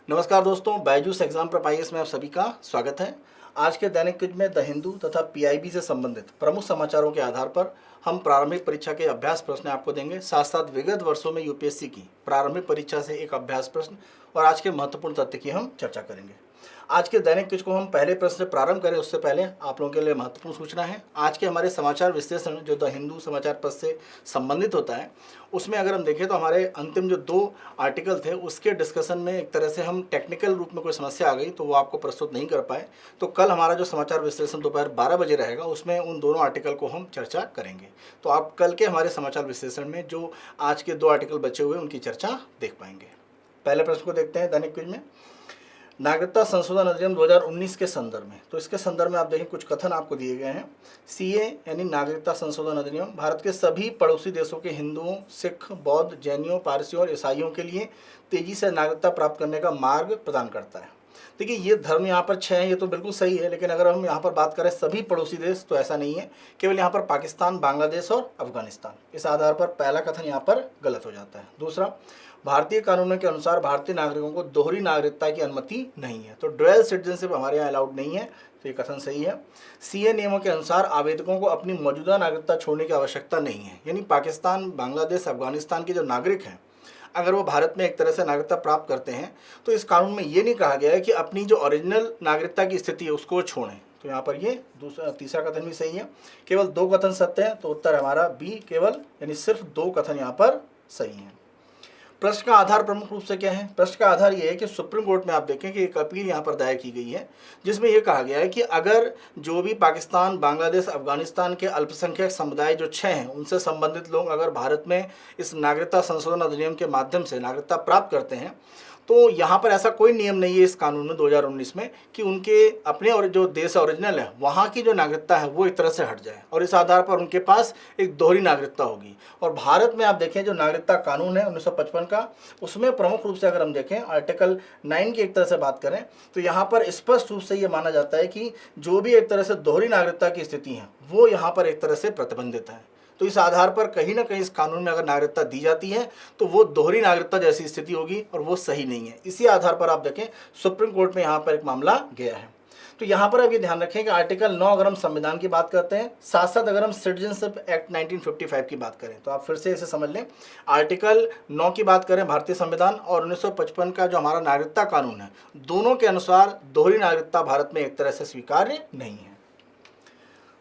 नमस्कार दोस्तों, Byju's exam prep IAS में आप सभी का स्वागत है। आज के दैनिक क्विज में द हिंदू तथा पीआईबी से संबंधित प्रमुख समाचारों के आधार पर हम प्रारंभिक परीक्षा के अभ्यास प्रश्न आपको देंगे। साथ साथ विगत वर्षों में यूपीएससी की प्रारंभिक परीक्षा से एक अभ्यास प्रश्न और आज के महत्वपूर्ण तथ्य की हम चर्चा करेंगे। आज के दैनिक क्विज को हम पहले प्रश्न से प्रारंभ करें उससे पहले आप लोगों के लिए महत्वपूर्ण सूचना है। आज के हमारे समाचार विश्लेषण जो द हिंदू समाचार पत्र से संबंधित होता है, उसमें अगर हम देखें तो हमारे अंतिम जो 2 आर्टिकल थे उसके डिस्कशन में एक तरह से हम टेक्निकल रूप में कोई समस्या आ गई तो वो आपको प्रस्तुत नहीं कर पाए। तो कल हमारा जो समाचार विश्लेषण दोपहर 12 बजे रहेगा उसमें उन दोनों आर्टिकल को हम चर्चा करेंगे। तो आप कल के हमारे समाचार विश्लेषण में जो आज के 2 आर्टिकल बचे हुए उनकी चर्चा देख पाएंगे। पहले प्रश्न को देखते हैं दैनिक क्विज में। नागरिकता संशोधन अधिनियम 2019 के संदर्भ में, तो इसके संदर्भ में आप देखें कुछ कथन आपको दिए गए हैं। सीए यानी नागरिकता संशोधन अधिनियम भारत के सभी पड़ोसी देशों के हिंदुओं, सिख, बौद्ध, जैनियों, पारसियों और ईसाइयों के लिए तेजी से नागरिकता प्राप्त करने का मार्ग प्रदान करता है। देखिए, ये धर्म यहाँ पर 6 हैं, ये तो बिल्कुल सही है, लेकिन अगर हम यहाँ पर बात करें सभी पड़ोसी देश तो ऐसा नहीं है। केवल यहाँ पर पाकिस्तान, बांग्लादेश और अफगानिस्तान, इस आधार पर पहला कथन यहाँ पर गलत हो जाता है। दूसरा, भारतीय कानूनों के अनुसार भारतीय नागरिकों को दोहरी नागरिकता की अनुमति नहीं है, तो ड्यूअल सिटीजनशिप हमारे यहाँ अलाउड नहीं है, तो ये कथन सही है। सीए नियमों के अनुसार आवेदकों को अपनी मौजूदा नागरिकता छोड़ने की आवश्यकता नहीं है, यानी पाकिस्तान, बांग्लादेश, अफगानिस्तान के जो नागरिक हैं अगर वो भारत में एक तरह से नागरिकता प्राप्त करते हैं तो इस कानून में ये नहीं कहा गया है कि अपनी जो ओरिजिनल नागरिकता की स्थिति है उसको छोड़ें। तो यहाँ पर ये तीसरा कथन भी सही है। केवल 2 कथन सत्य हैं, तो उत्तर हमारा बी, केवल यानी सिर्फ 2 कथन यहाँ पर सही हैं। प्रश्न का आधार प्रमुख रूप से क्या है? प्रश्न का आधार ये है कि सुप्रीम कोर्ट में आप देखें कि एक अपील यहाँ पर दायर की गई है जिसमें यह कहा गया है कि अगर जो भी पाकिस्तान, बांग्लादेश, अफगानिस्तान के अल्पसंख्यक समुदाय जो 6 हैं उनसे संबंधित लोग अगर भारत में इस नागरिकता संशोधन अधिनियम के माध्यम से नागरिकता प्राप्त करते हैं तो यहाँ पर ऐसा कोई नियम नहीं है इस कानून में 2019 में कि उनके अपने और जो देश ओरिजिनल है वहाँ की जो नागरिकता है वो एक तरह से हट जाए और इस आधार पर उनके पास एक दोहरी नागरिकता होगी। और भारत में आप देखें जो नागरिकता कानून है 1955 का, उसमें प्रमुख रूप से अगर हम देखें आर्टिकल 9 की एक तरह से बात करें तो यहाँ पर स्पष्ट रूप से ये माना जाता है कि जो भी एक तरह से दोहरी नागरिकता की स्थिति है वो यहाँ पर एक तरह से प्रतिबंधित है। तो इस आधार पर कहीं ना कहीं इस कानून में अगर नागरिकता दी जाती है तो वो दोहरी नागरिकता जैसी स्थिति होगी और वो सही नहीं है। इसी आधार पर आप देखें सुप्रीम कोर्ट में यहाँ पर एक मामला गया है। तो यहाँ पर अब ये ध्यान रखें कि आर्टिकल 9 अगर हम संविधान की बात करते हैं, साथ साथ अगर हम सिटीजनशिप एक्ट 1955 की बात करें तो आप फिर से इसे समझ लें। आर्टिकल 9 की बात करें भारतीय संविधान और 1955 का जो हमारा नागरिकता कानून है, दोनों के अनुसार दोहरी नागरिकता भारत में एक तरह से स्वीकार्य नहीं है।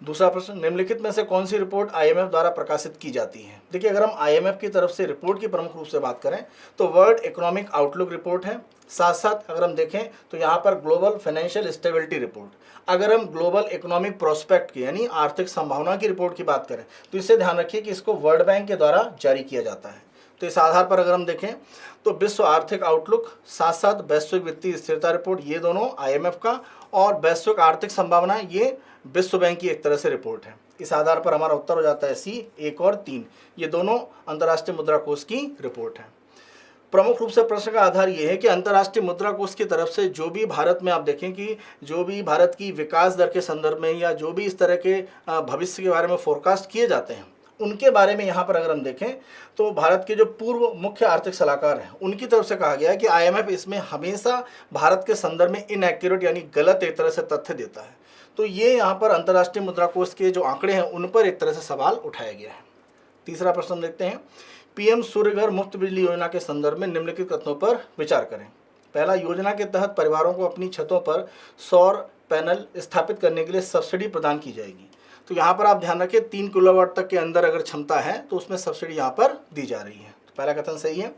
दूसरा प्रश्न, निम्नलिखित में से कौन सी रिपोर्ट आईएमएफ द्वारा प्रकाशित की जाती है? देखिए, अगर हम आईएमएफ की तरफ से रिपोर्ट की प्रमुख रूप से बात करें तो वर्ल्ड इकोनॉमिक आउटलुक रिपोर्ट है। साथ साथ अगर हम देखें तो यहाँ पर ग्लोबल फाइनेंशियल स्टेबिलिटी रिपोर्ट। अगर हम ग्लोबल इकोनॉमिक प्रोस्पेक्ट की यानी आर्थिक संभावना की रिपोर्ट की बात करें तो इससे ध्यान रखिए कि इसको वर्ल्ड बैंक के द्वारा जारी किया जाता है। तो इस आधार पर अगर हम देखें तो विश्व आर्थिक आउटलुक, साथ साथ वैश्विक वित्तीय स्थिरता रिपोर्ट, ये दोनों आईएमएफ का, और वैश्विक आर्थिक संभावना ये विश्व बैंक की एक तरह से रिपोर्ट है। इस आधार पर हमारा उत्तर हो जाता है सी, 1 और 3, ये दोनों अंतर्राष्ट्रीय मुद्रा कोष की रिपोर्ट है। प्रमुख रूप से प्रश्न का आधार ये है कि अंतर्राष्ट्रीय मुद्रा कोष की तरफ से जो भी भारत में आप देखें कि जो भी भारत की विकास दर के संदर्भ में या जो भी इस तरह के भविष्य के बारे में फोरकास्ट किए जाते हैं उनके बारे में यहाँ पर अगर हम देखें तो भारत के जो पूर्व मुख्य आर्थिक सलाहकार हैं उनकी तरफ से कहा गया है कि आईएमएफ इसमें हमेशा भारत के संदर्भ में इनएक्यूरेट यानी गलत एक तरह से तथ्य देता है। तो ये यहाँ पर अंतर्राष्ट्रीय मुद्रा कोष के जो आंकड़े हैं उन पर एक तरह से सवाल उठाया गया है। तीसरा प्रश्न देखते हैं, पीएम सूर्य घर मुफ्त बिजली योजना के संदर्भ में निम्नलिखित कथनों पर विचार करें। पहला, योजना के तहत परिवारों को अपनी छतों पर सौर पैनल स्थापित करने के लिए सब्सिडी प्रदान की जाएगी। तो यहाँ पर आप ध्यान रखें 3 किलोवाट तक के अंदर अगर क्षमता है तो उसमें सब्सिडी यहाँ पर दी जा रही है। तो पहला कथन सही है।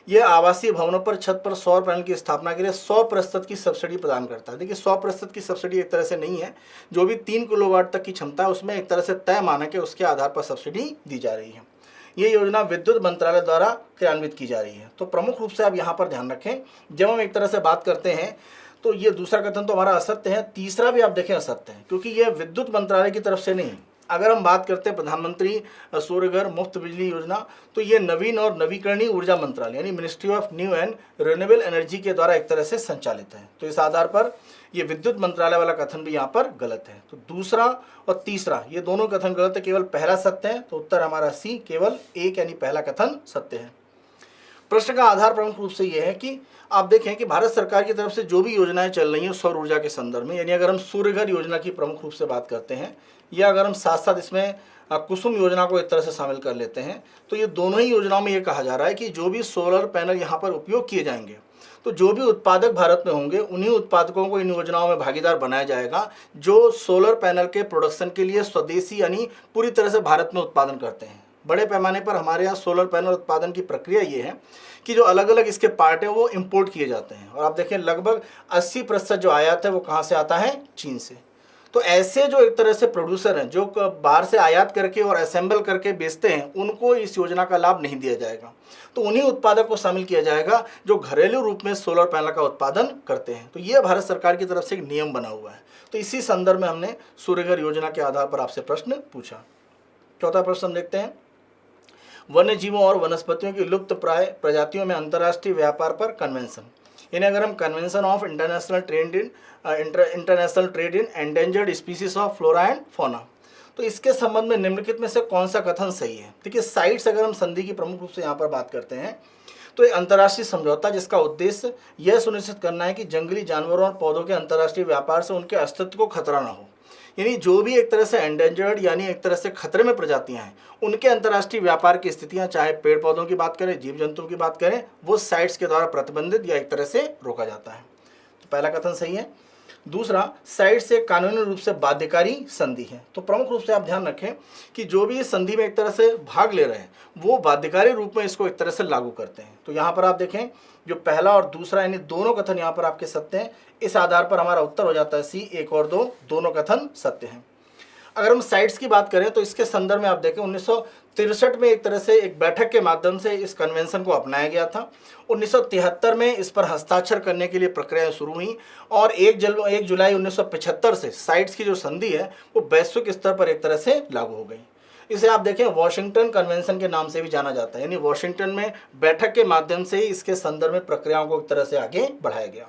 यह आवासीय भवनों पर छत पर सौर पैनल की स्थापना के लिए 100% की सब्सिडी प्रदान करता है। देखिए, 100% की सब्सिडी एक तरह से नहीं है, जो भी 3 किलोवाट तक की क्षमता है उसमें एक तरह से तय मानक है, उसके आधार पर सब्सिडी दी जा रही है। ये योजना विद्युत मंत्रालय द्वारा क्रियान्वित की जा रही है। तो प्रमुख रूप से आप यहाँ पर ध्यान रखें, जब हम एक तरह से बात करते हैं तो ये दूसरा कथन तो हमारा असत्य है, तीसरा भी आप देखें असत्य है, क्योंकि यह विद्युत मंत्रालय की तरफ से नहीं। अगर हम बात करते हैं प्रधानमंत्री सूर्य घर मुफ्त बिजली योजना, तो ये नवीन और नवीकरणीय ऊर्जा मंत्रालय यानी ministry of new and renewable energy के द्वारा एक तरह से संचालित है। तो इस आधार पर ये विद्युत मंत्रालय वाला कथन भी यहाँ पर गलत है। तो दूसरा और तीसरा ये दोनों कथन गलत है, केवल पहला सत्य है। तो उत्तर हमारा सी, केवल 1 यानी पहला कथन सत्य है। प्रश्न का आधार प्रमुख रूप से ये है कि आप देखें कि भारत सरकार की तरफ से जो भी योजनाएं चल रही हैं सौर ऊर्जा के संदर्भ में, यानी अगर हम सूर्य घर योजना की प्रमुख रूप से बात करते हैं, या अगर हम साथ साथ इसमें कुसुम योजना को एक तरह से शामिल कर लेते हैं, तो ये दोनों ही योजनाओं में ये कहा जा रहा है कि जो भी सोलर पैनल यहाँ पर उपयोग किए जाएंगे, तो जो भी उत्पादक भारत में होंगे उन्हीं उत्पादकों को इन योजनाओं में भागीदार बनाया जाएगा जो सोलर पैनल के प्रोडक्शन के लिए स्वदेशी यानी पूरी तरह से भारत में उत्पादन करते हैं। बड़े पैमाने पर हमारे यहाँ सोलर पैनल उत्पादन की प्रक्रिया ये है कि जो अलग अलग इसके पार्ट हैं वो इंपोर्ट किए जाते हैं, और आप देखें लगभग 80% जो आयात है वो कहाँ से आता है, चीन से। तो ऐसे जो एक तरह से प्रोड्यूसर हैं जो बाहर से आयात करके और असेंबल करके बेचते हैं, उनको इस योजना का लाभ नहीं दिया जाएगा। तो उन्हीं उत्पादक को शामिल किया जाएगा जो घरेलू रूप में सोलर पैनल का उत्पादन करते हैं। तो ये भारत सरकार की तरफ से एक नियम बना हुआ है। तो इसी संदर्भ में हमने सूर्यघर योजना के आधार पर आपसे प्रश्न पूछा। चौथा प्रश्न हम देखते हैं, वन्य जीवों और वनस्पतियों की लुप्त प्राय प्रजातियों में अंतर्राष्ट्रीय व्यापार पर कन्वेंशन, यानी अगर हम convention of international trade in endangered species of flora and fauna, तो इसके संबंध में निम्नलिखित में से कौन सा कथन सही है। देखिए साइट्स अगर हम संधि की प्रमुख रूप से यहाँ पर बात करते हैं तो एक अंतर्राष्ट्रीय समझौता जिसका उद्देश्य यह सुनिश्चित करना है कि जंगली जानवरों और पौधों के अंतर्राष्ट्रीय व्यापार से उनके अस्तित्व को खतरा न हो, यानी जो भी एक तरह से एंडेंजर्ड यानी एक तरह से खतरे में प्रजातियां हैं उनके अंतर्राष्ट्रीय व्यापार की स्थितियां, चाहे पेड़ पौधों की बात करें, जीव जंतुओं की बात करें, वो साइट्स के द्वारा प्रतिबंधित या एक तरह से रोका जाता है। तो पहला कथन सही है। दूसरा, साइट्स एक कानूनी रूप से बाध्यकारी संधि है। तो प्रमुख रूप से आप ध्यान रखें कि जो भी इस संधि में एक तरह से भाग ले रहे हैं वो बाध्यकारी रूप में इसको एक तरह से लागू करते हैं। तो यहाँ पर आप देखें जो पहला और दूसरा यानी दोनों कथन यहाँ पर आपके सत्य हैं। इस आधार पर हमारा उत्तर हो जाता है सी, 1 और 2 दोनों कथन सत्य हैं। अगर हम साइट्स की बात करें तो इसके संदर्भ में आप देखें 1963 में एक तरह से एक बैठक के माध्यम से इस कन्वेंशन को अपनाया गया था। 1973 में इस पर हस्ताक्षर करने के लिए प्रक्रियाएं शुरू हुई और 1 जुलाई 1975 से साइट्स की जो संधि है वो वैश्विक स्तर पर एक तरह से लागू हो गई। इसे आप देखें वॉशिंगटन कन्वेंशन के नाम से भी जाना जाता है, यानी वॉशिंगटन में बैठक के माध्यम से ही इसके संदर्भ में प्रक्रियाओं को एक तरह से आगे बढ़ाया गया।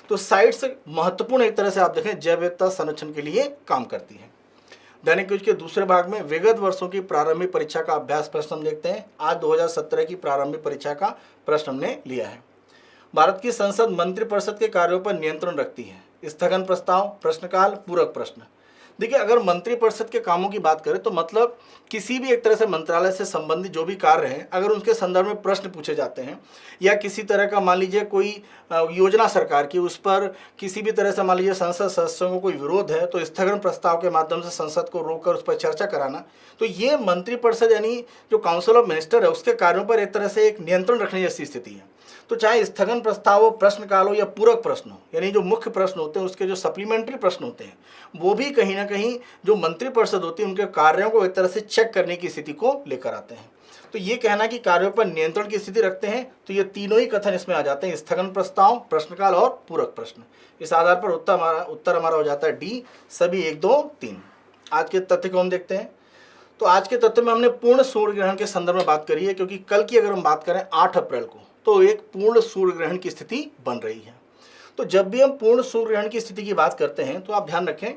तो साइट्स महत्वपूर्ण एक तरह से आप देखें जैव विविधता संरक्षण के लिए काम करती है। दैनिक क्विज के दूसरे भाग में विगत वर्षों की प्रारंभिक परीक्षा का अभ्यास प्रश्न हम देखते हैं। आज 2017 की प्रारंभिक परीक्षा का प्रश्न हमने लिया है। भारत की संसद मंत्रिपरिषद के कार्यों पर नियंत्रण रखती है। स्थगन प्रस्ताव, प्रश्नकाल, पूरक प्रश्न। देखिए अगर मंत्रिपरिषद के कामों की बात करें तो मतलब किसी भी एक तरह से मंत्रालय से संबंधित जो भी कार्य हैं अगर उनके संदर्भ में प्रश्न पूछे जाते हैं या किसी तरह का मान लीजिए कोई योजना सरकार की उस पर किसी भी तरह से मान लीजिए संसद सदस्यों को कोई विरोध है तो स्थगन प्रस्ताव के माध्यम से संसद को रोककर उस पर चर्चा कराना, तो ये मंत्रिपरिषद यानी जो काउंसिल ऑफ मिनिस्टर है उसके कार्यों पर एक तरह से एक नियंत्रण रखने जैसी स्थिति है। तो चाहे स्थगन प्रस्ताव हो, प्रश्नकाल हो या पूरक प्रश्न हो, यानी जो मुख्य प्रश्न होते हैं उसके जो सप्लीमेंट्री प्रश्न होते हैं वो भी कहीं ना कहीं जो मंत्रिपरिषद होती है उनके कार्यों को एक तरह से चेक करने की स्थिति को लेकर आते हैं। तो ये कहना कि कार्यों पर नियंत्रण की स्थिति रखते हैं, तो ये तीनों ही कथन इसमें आ जाते हैं, स्थगन प्रस्ताव, प्रश्नकाल और पूरक प्रश्न। इस आधार पर उत्तर हमारा हो जाता है डी, सभी 1, 2, 3। आज के तथ्य को हम देखते हैं। तो आज के तथ्य में हमने पूर्ण सूर्य ग्रहण के संदर्भ में बात करी है, क्योंकि कल की अगर हम बात करें 8 अप्रैल को तो एक पूर्ण सूर्य ग्रहण की स्थिति बन रही है। तो जब भी हम पूर्ण सूर्य ग्रहण की स्थिति की बात करते हैं तो आप ध्यान रखें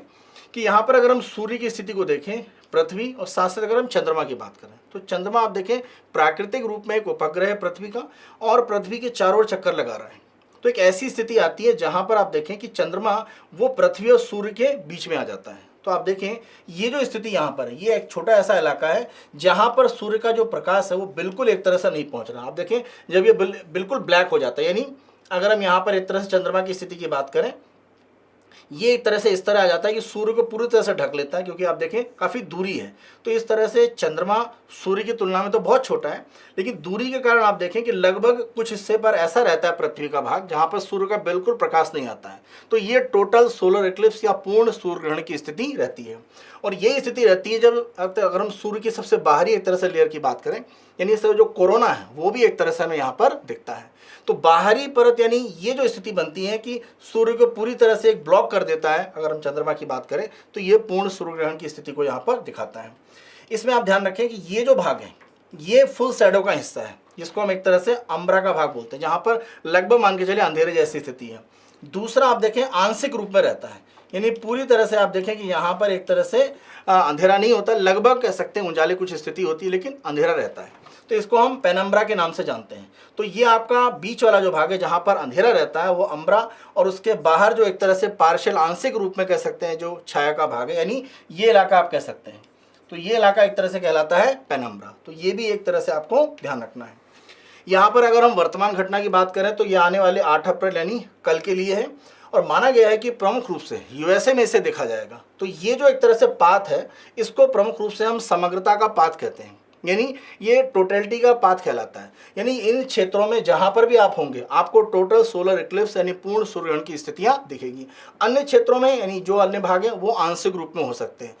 कि यहाँ पर अगर हम सूर्य की स्थिति को देखें, पृथ्वी और साथ साथ अगर हम चंद्रमा की बात करें तो चंद्रमा आप देखें प्राकृतिक रूप में एक उपग्रह है पृथ्वी का और पृथ्वी के चारों ओर चक्कर लगा रहा है। तो एक ऐसी स्थिति आती है जहाँ पर आप देखें कि चंद्रमा वो पृथ्वी और सूर्य के बीच में आ जाता है। तो आप देखें ये जो स्थिति यहाँ पर है ये एक छोटा ऐसा इलाका है जहाँ पर सूर्य का जो प्रकाश है वो बिल्कुल एक तरह से नहीं पहुँच रहा। आप देखें जब ये बिल्कुल ब्लैक हो जाता है, यानी अगर हम यहाँ पर एक तरह से चंद्रमा की स्थिति की बात करें ये एक तरह से इस तरह आ जाता है कि सूर्य को पूरी तरह से ढक लेता है, क्योंकि आप देखें काफ़ी दूरी है। तो इस तरह से चंद्रमा सूर्य की तुलना में तो बहुत छोटा है, लेकिन दूरी के कारण आप देखें कि लगभग कुछ हिस्से पर ऐसा रहता है पृथ्वी का भाग जहाँ पर सूर्य का बिल्कुल प्रकाश नहीं आता है। तो ये टोटल सोलर इक्लिप्स या पूर्ण सूर्य ग्रहण की स्थिति रहती है। और ये स्थिति रहती है जब अगर हम सूर्य की सबसे बाहरी एक तरह से लेयर की बात करें, यानी इस जो कोरोना है वो भी एक तरह से हमें यहाँ पर दिखता है। तो बाहरी परत यानी ये जो स्थिति बनती है कि सूर्य को पूरी तरह से एक ब्लॉक कर देता है, अगर हम चंद्रमा की बात करें तो ये पूर्ण सूर्य ग्रहण की स्थिति को यहाँ पर दिखाता है। इसमें आप ध्यान रखें कि ये जो भाग है ये फुल शैडो का हिस्सा है, जिसको हम एक तरह से अम्बरा का भाग बोलते हैं, जहाँ पर लगभग मान के चलिए अंधेरे जैसी स्थिति है। दूसरा आप देखें आंशिक रूप में रहता है, यानी पूरी तरह से आप देखें कि यहाँ पर एक तरह से अंधेरा नहीं होता, लगभग कह सकते हैं उजाले कुछ स्थिति होती है लेकिन अंधेरा रहता है। तो इसको हम पेनम्ब्रा के नाम से जानते हैं। तो ये आपका बीच वाला जो भाग है जहाँ पर अंधेरा रहता है वो अम्ब्रा, और उसके बाहर जो एक तरह से पार्शियल आंशिक रूप में कह सकते हैं जो छाया का भाग है, यानी ये इलाका आप कह सकते हैं, तो ये इलाका एक तरह से कहलाता है पेनम्ब्रा। तो ये भी एक तरह से आपको ध्यान रखना है। यहाँ पर अगर हम वर्तमान घटना की बात करें तो ये आने वाले 8 अप्रैल यानी कल के लिए है, और माना गया है कि प्रमुख रूप से यूएसए में इसे देखा जाएगा। तो ये जो एक तरह से पाथ है इसको प्रमुख रूप से हम समग्रता का पाथ कहते हैं, यानी ये टोटलिटी का पाथ कहलाता है। यानी इन क्षेत्रों में जहाँ पर भी आप होंगे आपको टोटल सोलर इक्लिप्स यानी पूर्ण सूर्यग्रहण की स्थितियाँ दिखेगी। अन्य क्षेत्रों में यानी जो अन्य भाग हैं वो आंशिक रूप में हो सकते हैं।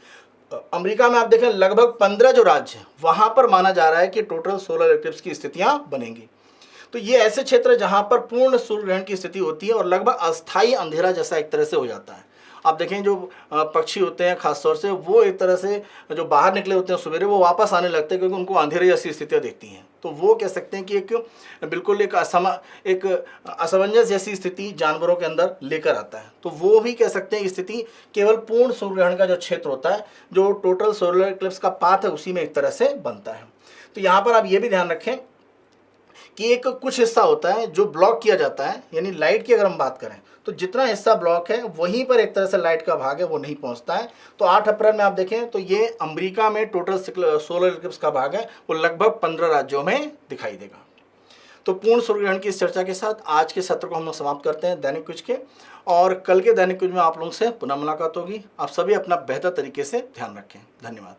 अमेरिका में आप देखें लगभग 15 जो राज्य हैं वहाँ पर माना जा रहा है कि टोटल सोलर इक्लिप्स की स्थितियाँ बनेंगी। तो ये ऐसे क्षेत्र जहाँ पर पूर्ण सूर्य ग्रहण की स्थिति होती है और लगभग अस्थायी अंधेरा जैसा एक तरह से हो जाता है। आप देखें जो पक्षी होते हैं खासतौर से वो एक तरह से जो बाहर निकले होते हैं सवेरे वो वापस आने लगते हैं क्योंकि उनको अंधेरे जैसी स्थितियाँ दिखती हैं। तो वो कह सकते हैं कि एक बिल्कुल एक असमंजस जैसी स्थिति जानवरों के अंदर लेकर आता है। तो वो भी कह सकते हैं स्थिति केवल पूर्ण सूर्य ग्रहण का जो क्षेत्र होता है जो टोटल सोलर इक्लिप्स का पाथ है उसी में एक तरह से बनता है। तो यहाँ पर आप ये भी ध्यान रखें कि एक कुछ हिस्सा होता है जो ब्लॉक किया जाता है, यानी लाइट की अगर हम बात करें तो जितना हिस्सा ब्लॉक है वहीं पर एक तरह से लाइट का भाग है वो नहीं पहुंचता है। तो 8 अप्रैल में आप देखें तो ये अमेरिका में टोटल सोलर इक्लिप्स का भाग है वो लगभग 15 राज्यों में दिखाई देगा। तो पूर्ण सूर्य ग्रहण की इस चर्चा के साथ आज के सत्र को हम लोग समाप्त करते हैं दैनिक क्विज के, और कल के दैनिक क्विज में आप लोगों से पुनः मुलाकात होगी। आप सभी अपना बेहतर तरीके से ध्यान रखें। धन्यवाद।